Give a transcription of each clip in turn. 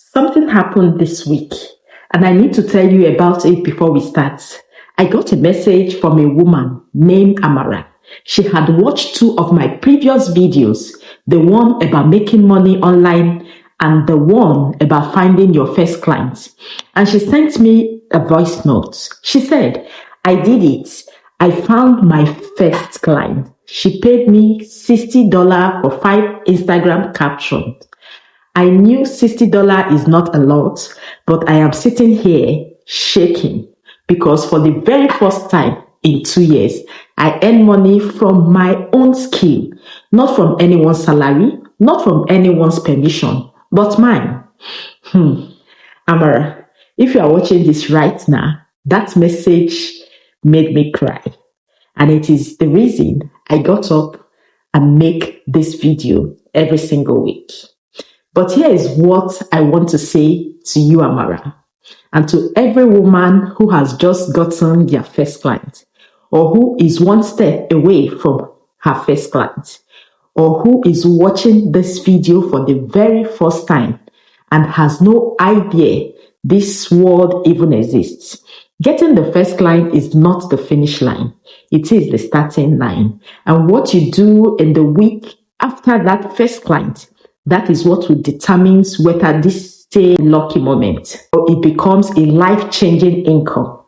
Something happened this week, and I need to tell you about it before we start. I got a message from a woman named Amara. She had watched two of my previous videos, the one about making money online and the one about finding your first clients. And she sent me a voice note. She said, I did it. I found my first client. She paid me $60 for 5 Instagram captions. I knew $60 is not a lot, but I am sitting here shaking because for the very first time in 2 years, I earn money from my own skill, not from anyone's salary, not from anyone's permission, but mine. Amara, if you are watching this right now, that message made me cry. And it is the reason I got up and make this video every single week. But here is what I want to say to you, Amara, and to every woman who has just gotten their first client, or who is one step away from her first client, or who is watching this video for the very first time and has no idea this world even exists. Getting the first client is not the finish line. It is the starting line. And what you do in the week after that first client, that is what will determine whether this stay lucky moment or it becomes a life-changing income.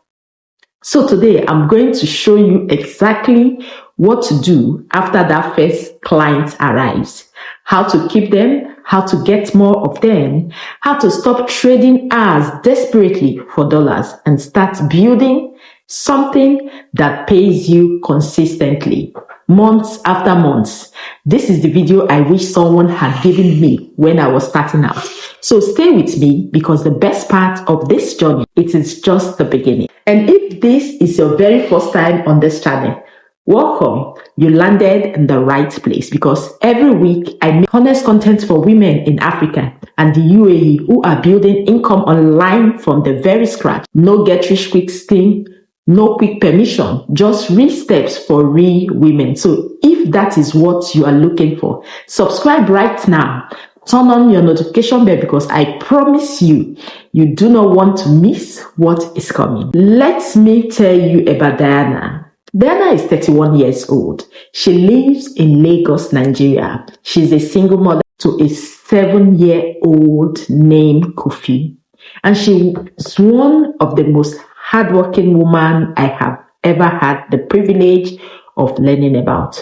So today I'm going to show you exactly what to do after that first client arrives, how to keep them, how to get more of them, how to stop trading hours desperately for dollars and start building something that pays you consistently, months after months. This is the video I wish someone had given me when I was starting out. So stay with me because the best part of this journey, it is just the beginning. And if this is your very first time on this channel, welcome. You landed in the right place because every week I make honest content for women in Africa and the UAE who are building income online from the very scratch. No get rich quick scheme, no quick permission, just real steps for real women. So if that is what you are looking for, subscribe right now. Turn on your notification bell because I promise you, you do not want to miss what is coming. Let me tell you about Diana. Diana is 31 years old. She lives in Lagos, Nigeria. She's a single mother to a 7-year-old named Kofi. And she is one of the most hardworking women I have ever had the privilege of learning about.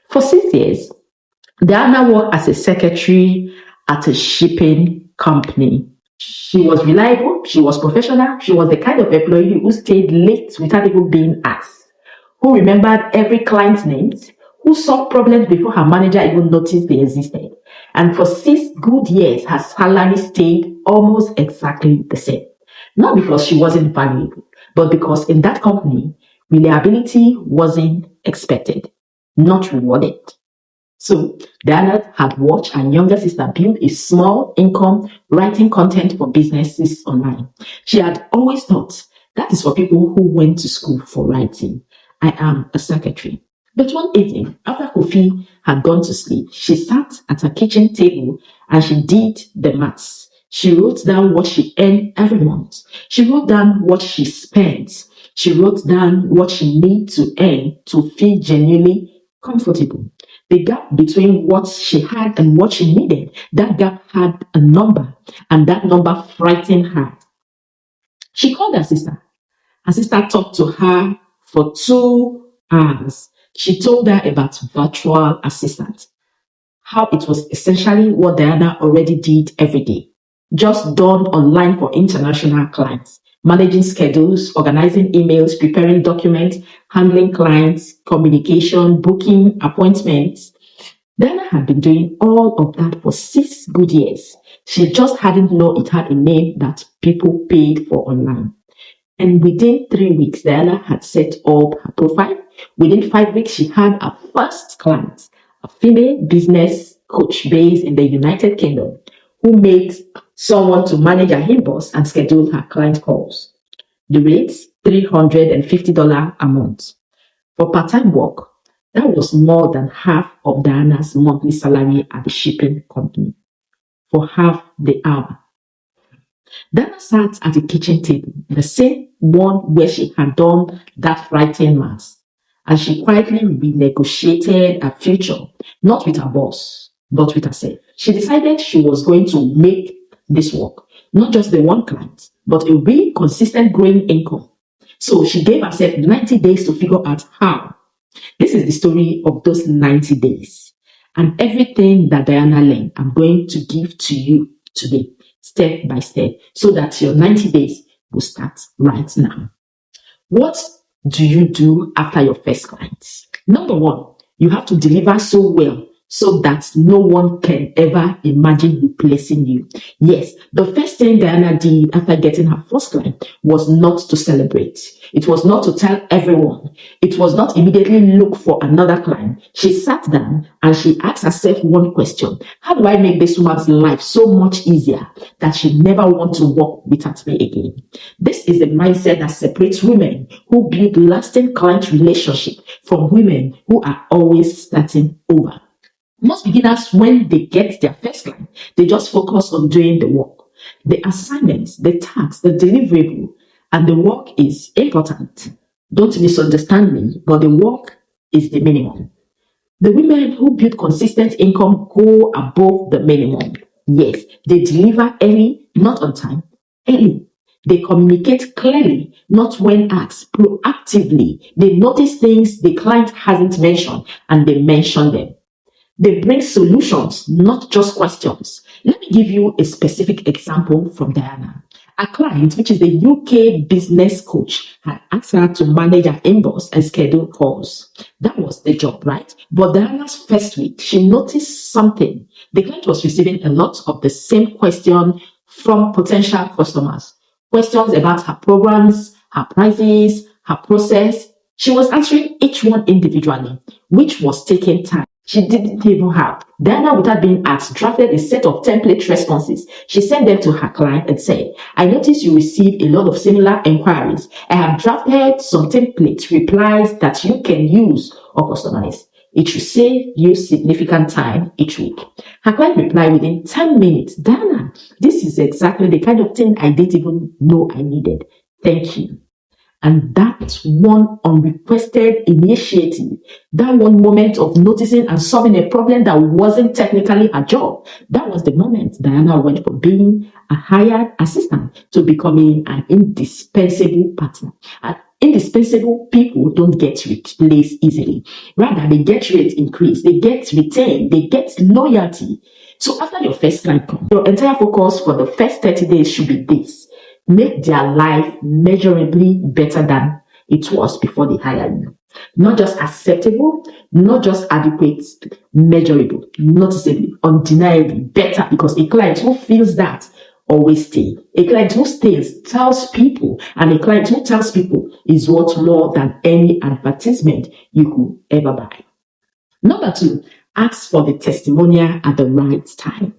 For 6 years, Diana worked as a secretary at a shipping company. She was reliable, she was professional, she was the kind of employee who stayed late without even being asked, who remembered every client's names, who solved problems before her manager even noticed they existed. And for 6 good years, her salary stayed almost exactly the same. Not because she wasn't valuable, but because in that company, reliability wasn't expected, not rewarded. So Diana had watched her younger sister build a small income writing content for businesses online. She had always thought that is for people who went to school for writing. I am a secretary. But one evening, after Kofi had gone to sleep, she sat at her kitchen table and she did the maths. She wrote down what she earned every month. She wrote down what she spent. She wrote down what she needed to earn to feel genuinely comfortable. The gap between what she had and what she needed, that gap had a number, and that number frightened her. She called her sister. Her sister talked to her for 2 hours. She told her about virtual assistant, how it was essentially what Diana already did every day, just done online for international clients, managing schedules, organizing emails, preparing documents, handling clients, communication, booking appointments. Diana had been doing all of that for 6 good years. She just hadn't known it had a name that people paid for online. And within 3 weeks, Diana had set up her profile. Within 5 weeks, she had her first client, a female business coach based in the United Kingdom, who made someone to manage her inbox and schedule her client calls. The rate, $350 a month. For part-time work, that was more than half of Diana's monthly salary at the shipping company. For half the hour. Dana sat at the kitchen table, the same one where she had done that writing maths, and she quietly renegotiated her future, not with her boss, but with herself. She decided she was going to make this work, not just the one client, but a real consistent growing income. So she gave herself 90 days to figure out how. This is the story of those 90 days. And everything that Diana learned, I'm going to give to you today, step by step, so that your 90 days will start right now. What do you do after your first client? Number one, you have to deliver so well so that no one can ever imagine replacing you. Yes, the first thing Diana did after getting her first client was not to celebrate. It was not to tell everyone. It was not immediately look for another client. She sat down and she asked herself one question. How do I make this woman's life so much easier that she never want to work without me again? This is the mindset that separates women who build lasting client relationship from women who are always starting over. Most beginners, when they get their first client, they just focus on doing the work. The assignments, the tasks, the deliverable, and the work is important. Don't misunderstand me, but the work is the minimum. The women who build consistent income go above the minimum. Yes, they deliver early, not on time, early. They communicate clearly, not when asked, proactively. They notice things the client hasn't mentioned and they mention them. They bring solutions, not just questions. Let me give you a specific example from Diana. A client, which is a UK business coach, had asked her to manage her inbox and schedule calls. That was the job, right? But Diana's first week, she noticed something. The client was receiving a lot of the same question from potential customers. Questions about her programs, her prices, her process. She was answering each one individually, which was taking time. She didn't even have. Diana, without being asked, drafted a set of template responses. She sent them to her client and said, I noticed you receive a lot of similar inquiries. I have drafted some template replies that you can use or customize. It should save you significant time each week. Her client replied within 10 minutes, Diana, this is exactly the kind of thing I didn't even know I needed. Thank you. And that one unrequested initiative, that one moment of noticing and solving a problem that wasn't technically a job, that was the moment Diana went from being a hired assistant to becoming an indispensable partner. And indispensable people don't get replaced easily. Rather, they get rate increase, they get retained, they get loyalty. So after your first client comes, your entire focus for the first 30 days should be this. Make their life measurably better than it was before they hired you. Not just acceptable, not just adequate, measurable, noticeably, undeniably better, because a client who feels that always stay. A client who stays tells people, and a client who tells people is worth more than any advertisement you could ever buy. Number two, ask for the testimonial at the right time.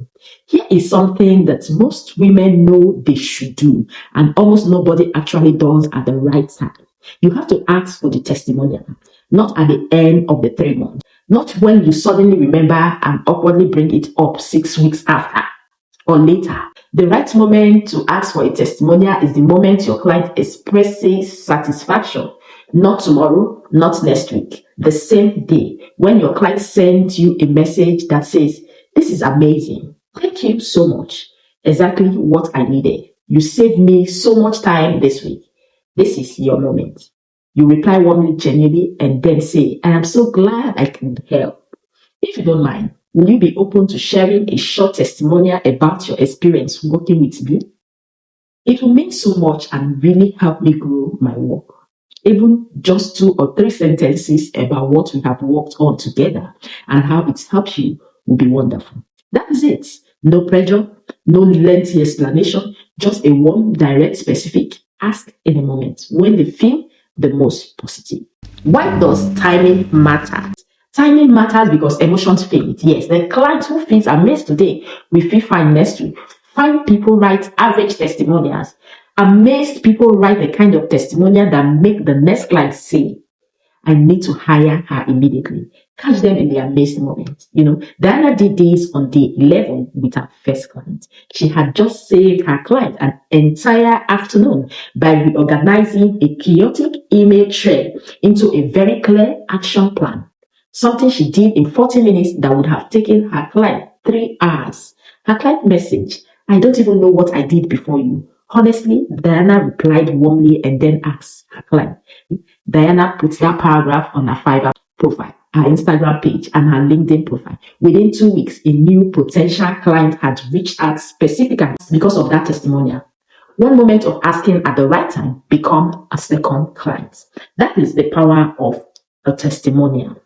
Here is something that most women know they should do, and almost nobody actually does at the right time. You have to ask for the testimonial, not at the end of the 3 months, not when you suddenly remember and awkwardly bring it up 6 weeks after or later. The right moment to ask for a testimonial is the moment your client expresses satisfaction. Not tomorrow, not next week, the same day. When your client sends you a message that says, this is amazing. Thank you so much. Exactly what I needed. You saved me so much time this week. This is your moment. You reply warmly, genuinely, and then say, I am so glad I could help. If you don't mind, will you be open to sharing a short testimonial about your experience working with me? It will mean so much and really help me grow my work. Even just 2 or 3 sentences about what we have worked on together and how it's helped you will be wonderful. That is it. No pressure, no lengthy explanation, just a warm, direct, specific ask in a moment when they feel the most positive. Why does timing matter? Timing matters because emotions fade. Yes, the client who feels amazed today will feel fine next week. Fine people write average testimonials. Amazed people write the kind of testimonial that make the next client say, I need to hire her immediately. Catch them in their amazing moment. Diana did this on day 11 with her first client. She had just saved her client an entire afternoon by reorganizing a chaotic email thread into a very clear action plan. Something she did in 40 minutes that would have taken her client 3 hours. Her client message, I don't even know what I did before you. Honestly, Diana replied warmly and then asked her client. Diana put that paragraph on her Fiverr profile, her Instagram page, and her LinkedIn profile. Within 2 weeks, a new potential client had reached out specifically because of that testimonial. One moment of asking at the right time become a second client. That is the power of a testimonial.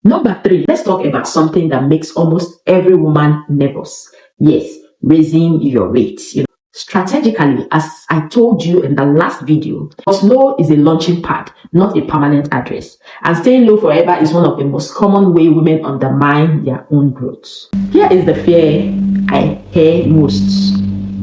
Number 3, let's talk about something that makes almost every woman nervous. Yes, raising your rates. Strategically, as I told you in the last video, because low is a launching pad, not a permanent address. And staying low forever is one of the most common way women undermine their own growth. Here is the fear I hear most.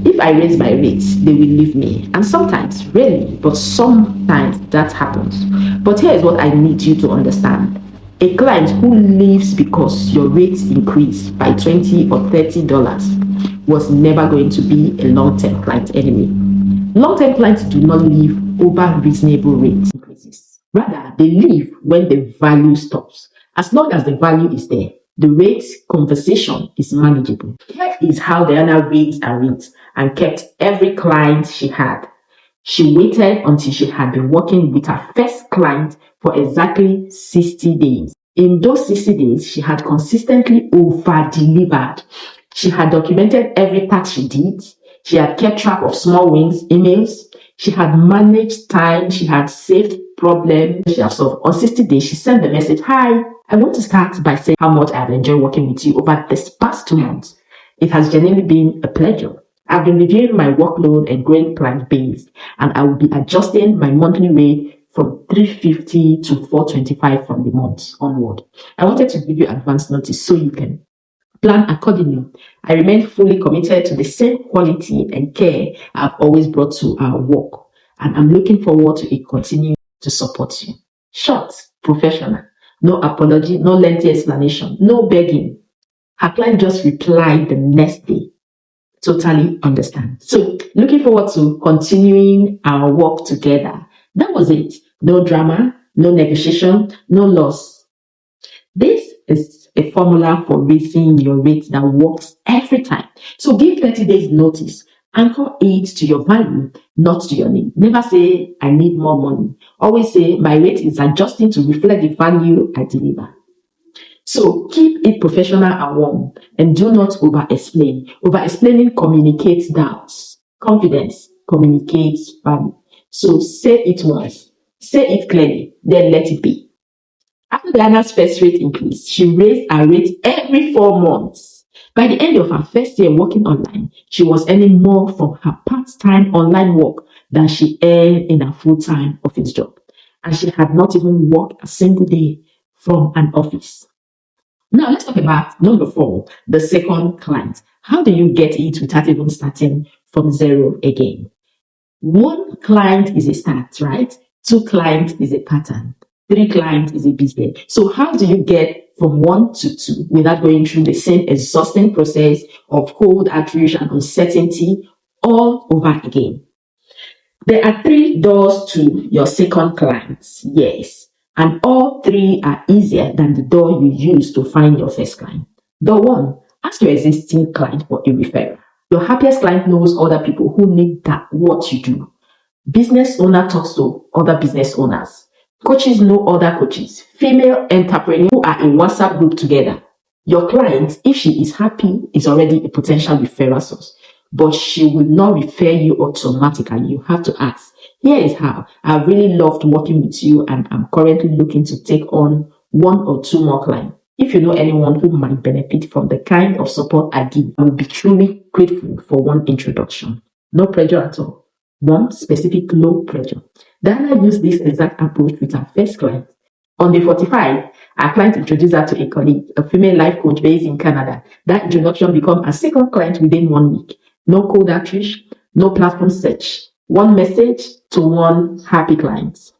If I raise my rates, they will leave me. And sometimes, rarely, but sometimes that happens. But here is what I need you to understand. A client who leaves because your rates increase by $20 or $30 was never going to be a long-term client enemy. Long-term clients do not leave over reasonable rate increases. Rather, they leave when the value stops. As long as the value is there, the rate conversation is manageable. Here is how Diana raised her rates and kept every client she had. She waited until she had been working with her first client for exactly 60 days. In those 60 days, she had consistently over-delivered. She had documented every task she did. She had kept track of small wins, emails. She had managed time. She had saved problems. She had solved. On 60 days, she sent the message, "Hi, I want to start by saying how much I've enjoyed working with you over this past 2 months. It has genuinely been a pleasure. I've been reviewing my workload and growing client base, and I will be adjusting my monthly rate from $350 to $425 from the month onward. I wanted to give you advance notice so you can plan accordingly. I remain fully committed to the same quality and care I've always brought to our work, and I'm looking forward to it continuing to support you." Short, professional, no apology, no lengthy explanation, no begging. Her client just replied the next day. Totally understand. So, looking forward to continuing our work together. That was it. No drama, no negotiation, no loss. This is a formula for raising your rate that works every time. So give 30 days notice. Anchor it to your value, not to your need. Never say, "I need more money." Always say, "My rate is adjusting to reflect the value I deliver." So keep it professional and warm, and do not over-explain. Over-explaining communicates doubts. Confidence communicates value. So say it once, say it clearly, then let it be. After Diana's first rate increase, she raised her rate every 4 months. By the end of her first year working online, she was earning more from her part-time online work than she earned in her full-time office job. And she had not even worked a single day from an office. Now let's talk about number 4, the second client. How do you get it without even starting from zero again? 1 client is a start, right? 2 clients is a pattern. 3 clients is a business. So how do you get from 1 to 2 without going through the same exhausting process of cold outreach and uncertainty all over again? There are 3 doors to your second client. Yes. And all 3 are easier than the door you use to find your first client. Door 1, ask your existing client for a referral. Your happiest client knows other people who need what you do. Business owner talks to other business owners. Coaches know other coaches. Female entrepreneurs who are in WhatsApp group together. Your client, if she is happy, is already a potential referral source. But she will not refer you automatically. You have to ask. Here is how. I've really loved working with you, and I'm currently looking to take on 1 or 2 more clients. If you know anyone who might benefit from the kind of support I give, I will be truly grateful for one introduction. No pressure at all. One specific low pressure. Diana used this exact approach with her first client. On day 45, our client introduced her to a colleague, a female life coach based in Canada. That introduction became a second client within 1 week. No cold outreach, no platform search. 1 message to 1 happy client.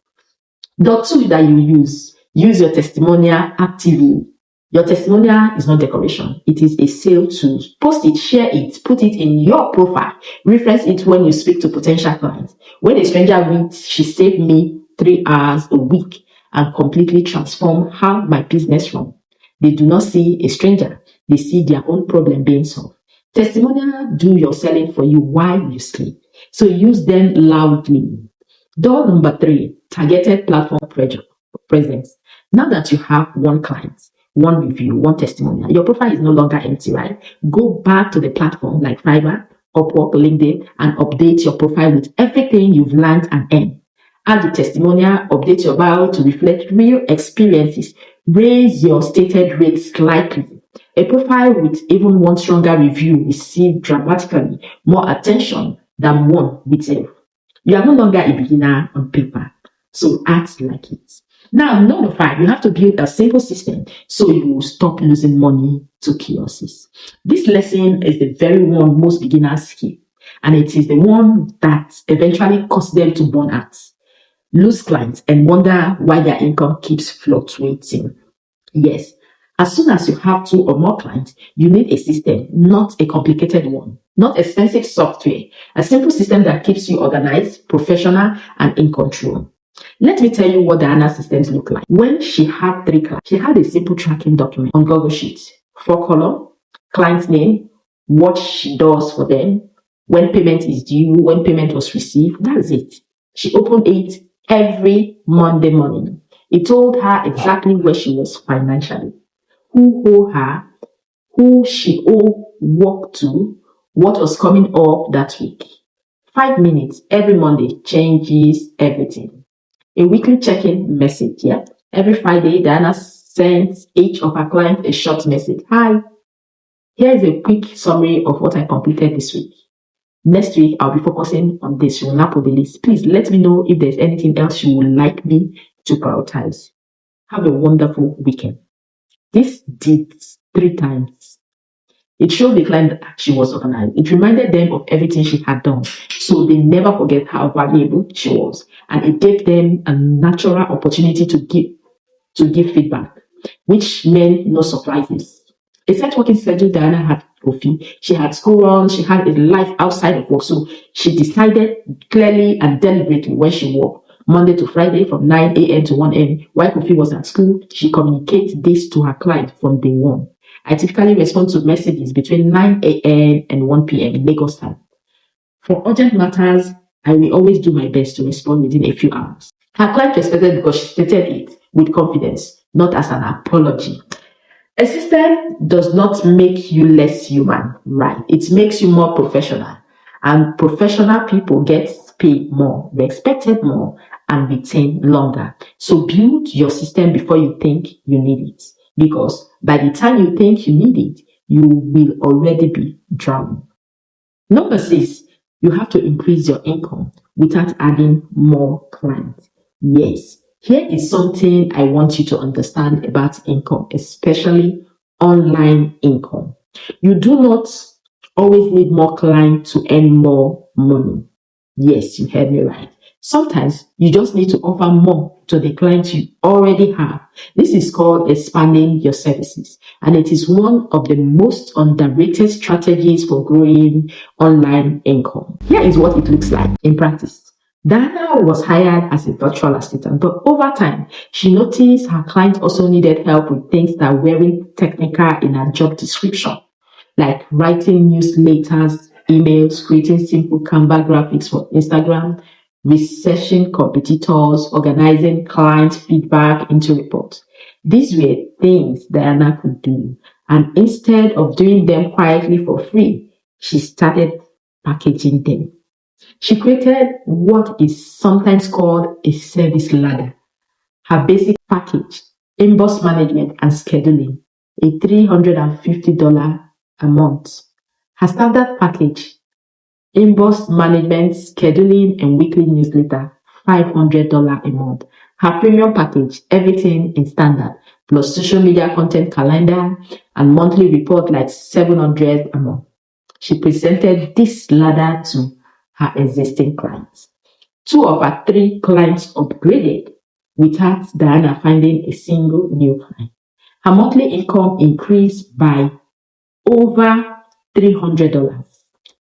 Door 2 that you use, Use your testimonial actively. Your testimonial is not decoration. It is a sale tool. Post it, share it, put it in your profile. Reference it when you speak to potential clients. When a stranger reads, "She saved me 3 hours a week and completely transformed how my business runs," they do not see a stranger. They see their own problem being solved. Testimonial do your selling for you while you sleep. So use them loudly. Door number 3, targeted platform presence. Now that you have one client, one review, one testimonial, your profile is no longer empty, right? Go back to the platform like Fiverr, Upwork, LinkedIn, and update your profile with everything you've learned and earned. Add the testimonial, update your bio to reflect real experiences. Raise your stated rates slightly. A profile with even one stronger review receives dramatically more attention than one with zero. You are no longer a beginner on paper, so act like it. Now, number 5, you have to build a simple system so you will stop losing money to kiosks. This lesson is the very one most beginners skip, and it is the one that eventually causes them to burn out, lose clients, and wonder why their income keeps fluctuating. Yes, as soon as you have 2 or more clients, you need a system, not a complicated one, not expensive software, a simple system that keeps you organized, professional, and in control. Let me tell you what Diana's systems look like. When she had 3 clients, she had a simple tracking document on Google Sheets, 4 column, client's name, what she does for them, when payment is due, when payment was received. That's it. She opened it every Monday morning. It told her exactly where she was financially, who owed her, who she owed work to, what was coming up that week. 5 minutes every Monday changes everything. A weekly check-in message, yeah. Every Friday, Diana sends each of her clients a short message. "Hi, here's a quick summary of what I completed this week. Next week, I'll be focusing on this." She will now put the list. "Please let me know if there's anything else you would like me to prioritize. Have a wonderful weekend." This did 3 times. It showed the client that she was organized. It reminded them of everything she had done, so they never forget how valuable she was. And it gave them a natural opportunity to give feedback, which meant no surprises. A set working schedule, Diana had coffee. She had school runs. She had a life outside of work. So she decided clearly and deliberately when she worked. Monday to Friday from 9 a.m. to 1 a.m. While Kofi was at school, she communicates this to her client from day one. I typically respond to messages between 9 a.m. and 1 p.m. Lagos time. For urgent matters, I will always do my best to respond within a few hours. Her client respected because she stated it with confidence, not as an apology. A system does not make you less human, right? It makes you more professional. And professional people get paid more, respected more, and retain longer. So build your system before you think you need it. Because by the time you think you need it, you will already be drowning. Number 6, you have to increase your income without adding more clients. Yes, here is something I want you to understand about income, especially online income. You do not always need more clients to earn more money. Yes, you heard me right. Sometimes you just need to offer more to the clients you already have. This is called expanding your services, and it is one of the most underrated strategies for growing online income. Here is what it looks like in practice. Diana was hired as a virtual assistant, but over time, she noticed her clients also needed help with things that weren't technical in her job description, like writing newsletters, emails, creating simple Canva graphics for Instagram, researching competitors, organizing client feedback into reports. These were things Diana could do, and instead of doing them quietly for free, she started packaging them. She created what is sometimes called a service ladder. Her basic package, inbox management and scheduling, a $350 a month. Her standard package, inbox management, scheduling, and weekly newsletter, $500 a month. Her premium package, everything in standard, plus social media content calendar and monthly report like $700 a month. She presented this ladder to her existing clients. 2 of her 3 clients upgraded. without Diana finding a single new client. Her monthly income increased by over $300.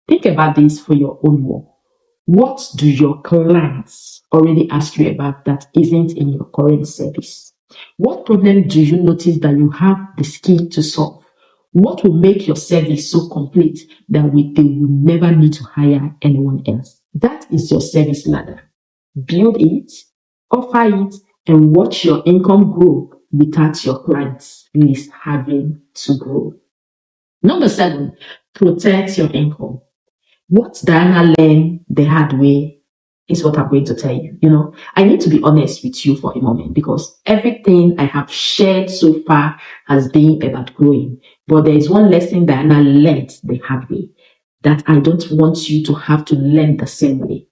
Think about this for your own work. What do your clients already ask you about that isn't in your current service? What problem do you notice that you have the skill to solve? What will make your service so complete that they will never need to hire anyone else? That is your service ladder. Build it, offer it, and watch your income grow without your clients list having to grow. Number 7, protect your income. What Diana learned the hard way is what I'm going to tell you. I need to be honest with you for a moment because everything I have shared so far has been about growing. But there is one lesson Diana learned the hard way that I don't want you to have to learn the same way.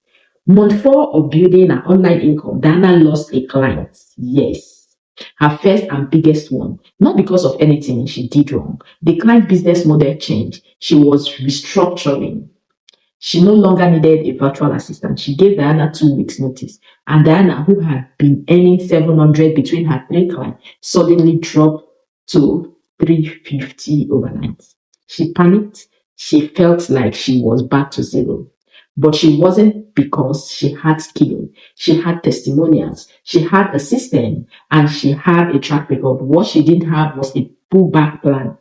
Month 4 of building an online income, Diana lost a client. Yes. Her first and biggest one. Not because of anything she did wrong. The client business model changed. She was restructuring. She no longer needed a virtual assistant. She gave Diana 2 weeks notice. And Diana, who had been earning $700 between her 3 clients, suddenly dropped to $350 overnight. She panicked. She felt like she was back to zero. But she wasn't, because she had skill. She had testimonials. She had a system. And she had a track record. What she didn't have was a pullback plan.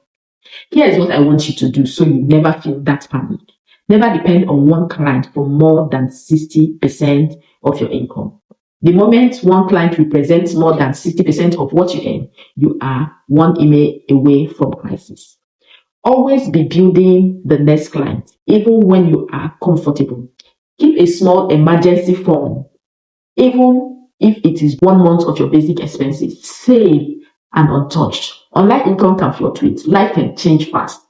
Here's what I want you to do so you never feel that panic. Never depend on one client for more than 60% of your income. The moment one client represents more than 60% of what you earn, you are one email away from crisis. Always be building the next client, even when you are comfortable. Keep a small emergency fund, even if it is 1 month of your basic expenses. Save and untouched. Online income can fluctuate. Life can change fast.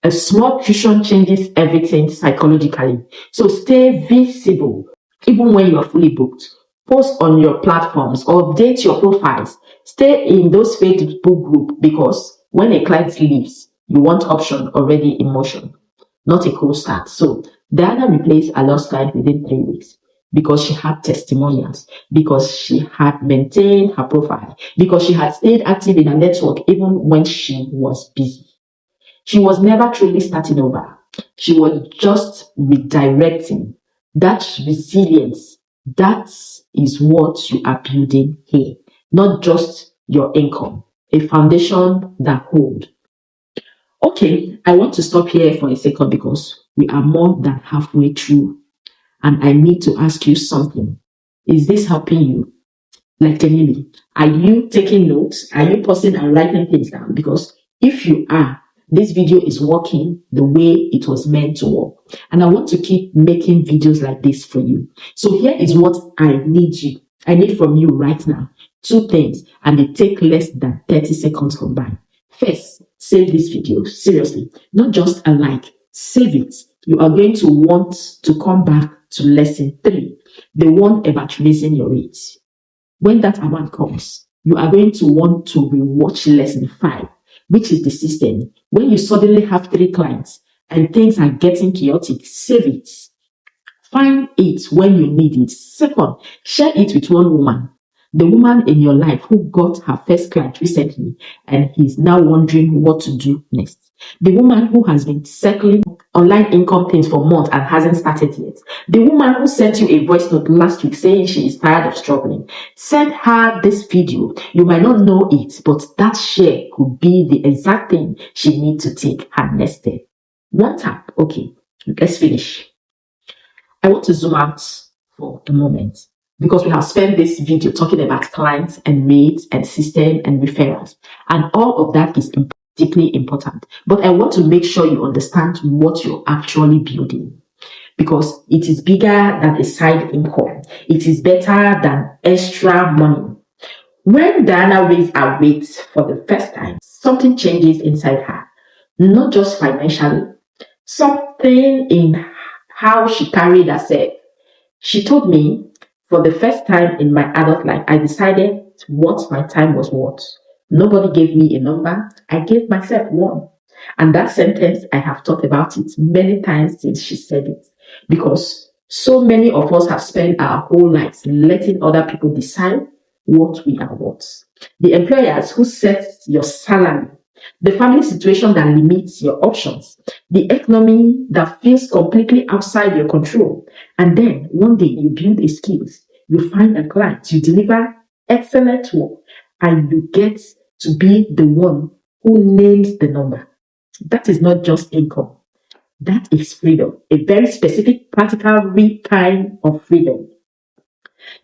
A small cushion changes everything psychologically. So stay visible even when you are fully booked. Post on your platforms, update your profiles. Stay in those Facebook groups because when a client leaves, you want option already in motion, not a cold start. So Diana replaced a lost client within 3 weeks because she had testimonials, because she had maintained her profile, because she had stayed active in her network even when she was busy. She was never truly starting over. She was just redirecting. That resilience, that is what you are building here. Not just your income, a foundation that holds. Okay, I want to stop here for a second because we are more than halfway through and I need to ask you something. Is this helping you? Like genuinely, are you taking notes? Are you pausing and writing things down? Because if you are, this video is working the way it was meant to work. And I want to keep making videos like this for you. So here is what I need from you right now. 2 things, and they take less than 30 seconds combined. First, save this video. Seriously, not just a like. Save it. You are going to want to come back to lesson 3, the one about raising your rates. When that amount comes, you are going to want to rewatch lesson 5, which is the system. When you suddenly have 3 clients and things are getting chaotic, save it. Find it when you need it. Second, share it with one woman. The woman in your life who got her first client recently and is now wondering what to do next. The woman who has been circling online income things for months and hasn't started yet. The woman who sent you a voice note last week saying she is tired of struggling. Send her this video. You might not know it, but that share could be the exact thing she needs to take her next step. One tap. Okay, let's finish. I want to zoom out for a moment because we have spent this video talking about clients and rates and system and referrals, and all of that is deeply important. But I want to make sure you understand what you're actually building because it is bigger than a side income. It is better than extra money. When Diana raised her rates for the first time, something changes inside her, not just financially, something in how she carried herself. She told me, for the first time in my adult life, I decided what my time was worth. Nobody gave me a number. I gave myself one. And that sentence, I have talked about it many times since she said it. Because so many of us have spent our whole lives letting other people decide what we are worth. The employers who set your salary, the family situation that limits your options, the economy that feels completely outside your control. And then one day you build a skills, you find a client, you deliver excellent work, and you get to be the one who names the number. That is not just income. That is freedom, a very specific, practical, real kind of freedom.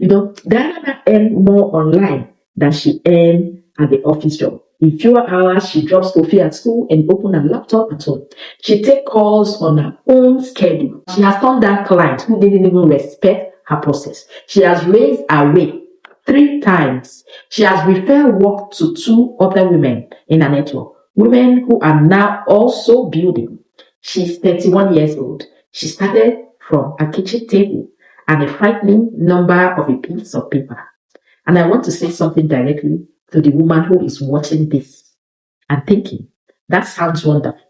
Diana earned more online than she earned at the office job. In fewer hours, she drops coffee at school and opens her laptop at home. She takes calls on her own schedule. She has turned that client who didn't even respect her process. She has raised her rate 3 times. She has referred work to 2 other women in her network, women who are now also building. She's 31 years old. She started from a kitchen table and a frightening number of a piece of paper. And I want to say something directly to the woman who is watching this and thinking, that sounds wonderful,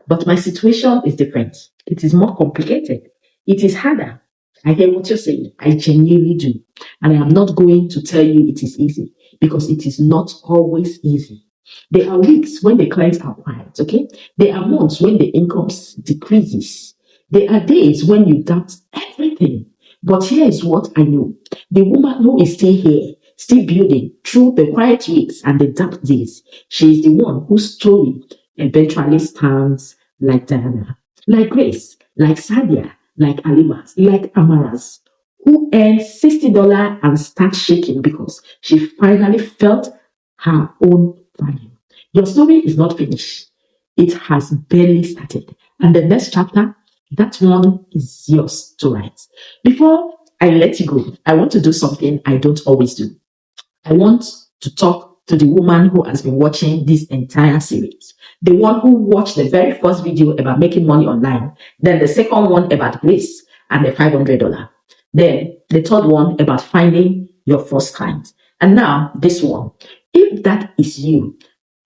but my situation is different. It is more complicated. It is harder. I hear what you're saying. I genuinely do. And I am not going to tell you it is easy, because it is not always easy. There are weeks when the clients are quiet, okay? There are months when the income decreases. There are days when you doubt everything. But here is what I know. The woman who is still here, still building through the quiet weeks and the dark days, she is the one whose story eventually stands like Diana, like Grace, like Sadia, like Alimas, like Amaras, who earned $60 and start shaking because she finally felt her own value. Your story is not finished. It has barely started. And the next chapter, that one is yours to write. Before I let you go, I want to do something I don't always do. I want to talk to the woman who has been watching this entire series. The one who watched the very first video about making money online, then the second one about Grace and the $500, then the third one about finding your first client, and now this one. If that is you,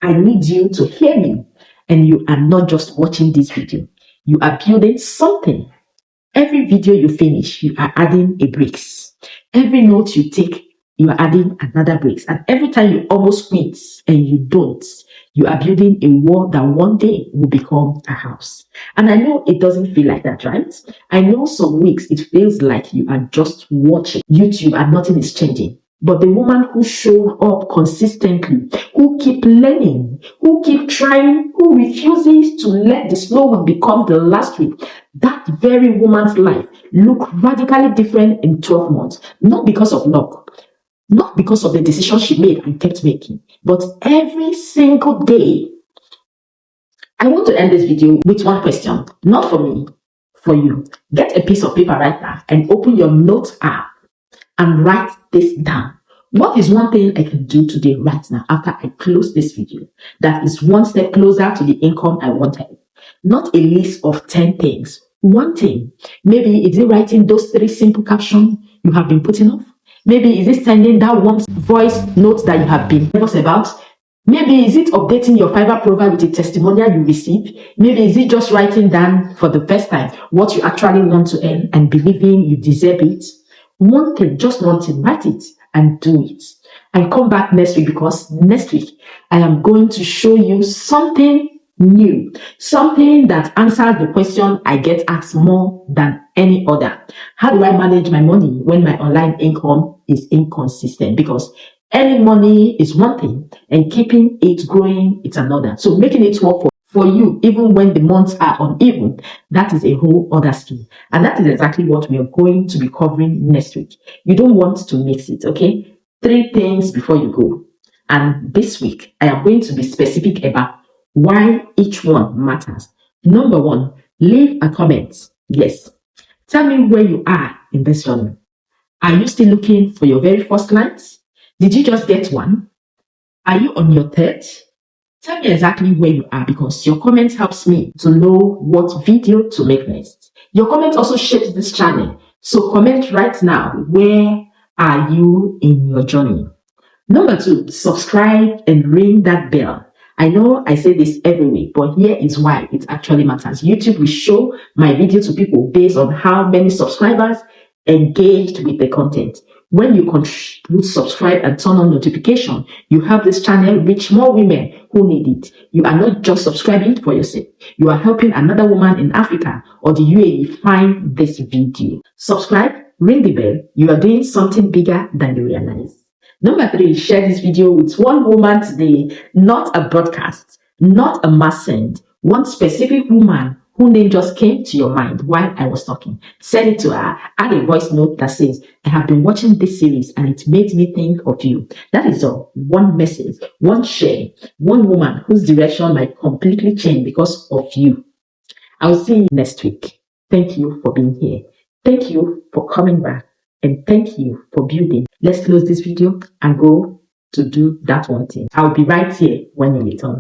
I need you to hear me, and you are not just watching this video. You are building something. Every video you finish, you are adding a bricks. Every note you take, you are adding another bricks. And every time you almost quit and you don't, you are building a wall that one day will become a house. And I know it doesn't feel like that, right? I know some weeks it feels like you are just watching YouTube and nothing is changing. But the woman who showed up consistently, who keep learning, who keep trying, who refuses to let the slow week become the last week, that very woman's life look radically different in 12 months. Not because of luck, not because of the decision she made and kept making, but every single day. I want to end this video with one question, not for me, for you. Get a piece of paper right now and open your notes app and write this down. What is one thing I can do today right now after I close this video that is one step closer to the income I wanted? Not a list of 10 things. One thing. Maybe is it writing those 3 simple captions you have been putting off? Maybe is it sending that one voice note that you have been nervous about? Maybe is it updating your Fiverr profile with a testimonial you received? Maybe is it just writing down for the first time what you actually want to earn and believing you deserve it? One thing, just one thing, write it and do it. And come back next week, because next week I am going to show you something new, something that answers the question I get asked more than any other. How do I manage my money when my online income is inconsistent? Because earning money is one thing and keeping it growing is another. So making it work for you, even when the months are uneven, that is a whole other skill. And that is exactly what we are going to be covering next week. You don't want to mix it, okay? 3 things before you go. And this week, I am going to be specific about why each one matters. Number 1, leave a comment. Yes. Tell me where you are in this journey. Are you still looking for your very first client? Did you just get one? Are you on your third? Tell me exactly where you are, because your comment helps me to know what video to make next. Your comment also shapes this channel. So comment right now, where are you in your journey? Number 2, subscribe and ring that bell. I know I say this every week, but here is why it actually matters. YouTube will show my video to people based on how many subscribers engaged with the content. When you contribute, subscribe, and turn on notification, you help this channel reach more women who need it. You are not just subscribing for yourself. You are helping another woman in Africa or the UAE find this video. Subscribe, ring the bell. You are doing something bigger than you realize. Number 3, share this video with one woman today, not a broadcast, not a mass send. One specific woman whose name just came to your mind while I was talking. Send it to her. Add a voice note that says, I have been watching this series and it made me think of you. That is all. One message, one share, one woman whose direction might completely change because of you. I'll see you next week. Thank you for being here. Thank you for coming back. And thank you for building. Let's close this video and go to do that one thing. I'll be right here when you return.